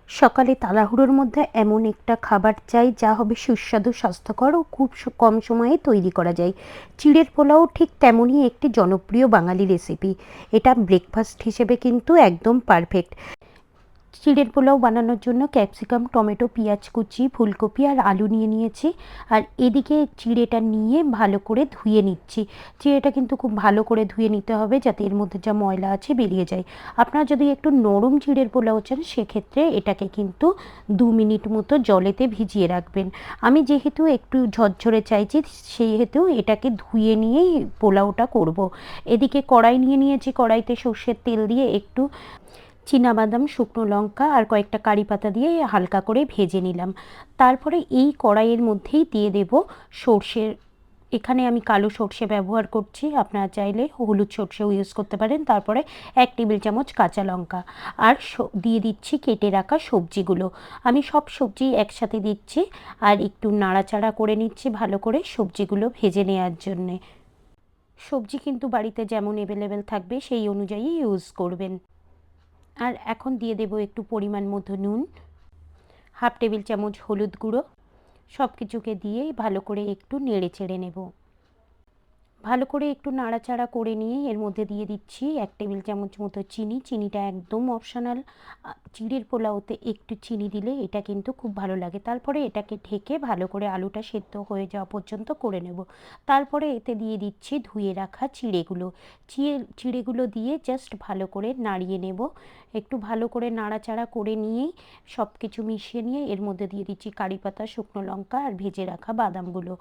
সকালে তাড়াহুড়োর মধ্যে এমন একটা খাবার চাই যা হবে সুস্বাদু, স্বাস্থ্যকর ও খুব কম সময়ে তৈরি করা যায়। চিড়ের পোলাও ঠিক তেমনই একটি জনপ্রিয় বাঙালি রেসিপি। এটা ব্রেকফাস্ট হিসেবে কিন্তু একদম পারফেক্ট। চিড়ের পোলাও বানানোর জন্য ক্যাপসিকাম, টমেটো, পেঁয়াজ কুচি, ফুলকপি আর আলু নিয়ে নিয়েছি। আর এদিকে চিড়েটা নিয়ে ভালো করে ধুয়ে নিচ্ছি। চিড়েটা কিন্তু খুব ভালো করে ধুয়ে নিতে হবে যাতে এর মধ্যে যা ময়লা আছে বেরিয়ে যায়। আপনারা যদি একটু নরম চিড়ের পোলাও চান সেক্ষেত্রে এটাকে কিন্তু 2 মিনিট মতো জলেতে ভিজিয়ে রাখবেন। আমি যেহেতু একটু ঝরঝরে চাইছি সেহেতু এটাকে ধুয়ে নিয়েই পোলাওটা করব। এদিকে কড়াই নিয়ে নিয়েছি, কড়াইতে সর্ষের তেল দিয়ে একটু চীনাবাদাম, শুকনো লঙ্কা আর কয়েকটা কারি পাতা দিয়ে হালকা করে ভেজে নিলাম। তারপরে এই কড়াইয়ের মধ্যেই দিয়ে দেব সর্ষের, এখানে আমি কালো সর্ষে ব্যবহার করছি, আপনারা চাইলে হলুদ সর্ষেও ইউজ করতে পারেন। তারপরে 1 টেবিল চামচ কাঁচা লঙ্কা আর দিয়ে দিচ্ছি কেটে রাখা সবজিগুলো। আমি সব সবজি একসাথে দিচ্ছি আর একটু নাড়াচাড়া করে নিচ্ছি ভালো করে সবজিগুলো ভেজে নেওয়ার জন্যে। সবজি কিন্তু বাড়িতে যেমন অ্যাভেলেবেল থাকবে সেই অনুযায়ী ইউজ করবেন। আর এখন দিয়ে দেব একটু পরিমাণ মতো নুন, 1/2 টেবিল চামচ হলুদ গুঁড়ো। সব কিছুকে দিয়ে ভালো করে একটু নেড়ে চেড়ে নেব। ভালো করে একটু নাড়াচাড়া করে নিয়ে এর মধ্যে দিয়ে দিচ্ছি 1 টেবিল চামচ মতো চিনি। চিনিটা একদম অপশনাল। চিড়ের পোলাওতে একটু চিনি দিলে এটা কিন্তু খুব ভালো লাগে। তারপরে এটাকে ঢেকে ভালো করে আলুটা সেদ্ধ হয়ে যাওয়া পর্যন্ত করে নেব। তারপরে এতে দিয়ে দিচ্ছি ধুয়ে রাখা চিড়েগুলো। চিড়েগুলো দিয়ে জাস্ট ভালো করে নাড়িয়ে নেব। একটু ভালো করে নাড়াচাড়া করে নিয়েই সব কিছু মিশিয়ে নিয়ে এর মধ্যে দিয়ে দিচ্ছি কারি পাতা, শুকনো লঙ্কা আর ভেজে রাখা বাদামগুলো।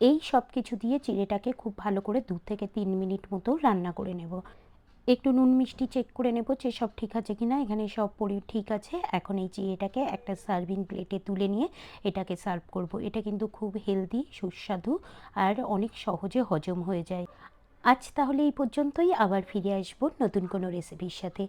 এই সব কিছু দিয়ে চিড়েটাকে খুব ভালো করে 2 থেকে 3 মিনিট মতো রান্না করে নেব। একটু নুন মিষ্টি চেক করে নেব যে সব ঠিক আছে কিনা। এখানে সব ঠিক আছে। এখন এই চিড়েটাকে একটা সার্ভিং প্লেটে তুলে নিয়ে এটাকে সার্ভ করব। এটা কিন্তু খুব হেলদি, সুস্বাদু আর অনেক সহজে হজম হয়ে যায়। আজ তাহলে এই পর্যন্তই, আবার ফিরে আসবো নতুন কোনো রেসিপির সাথে।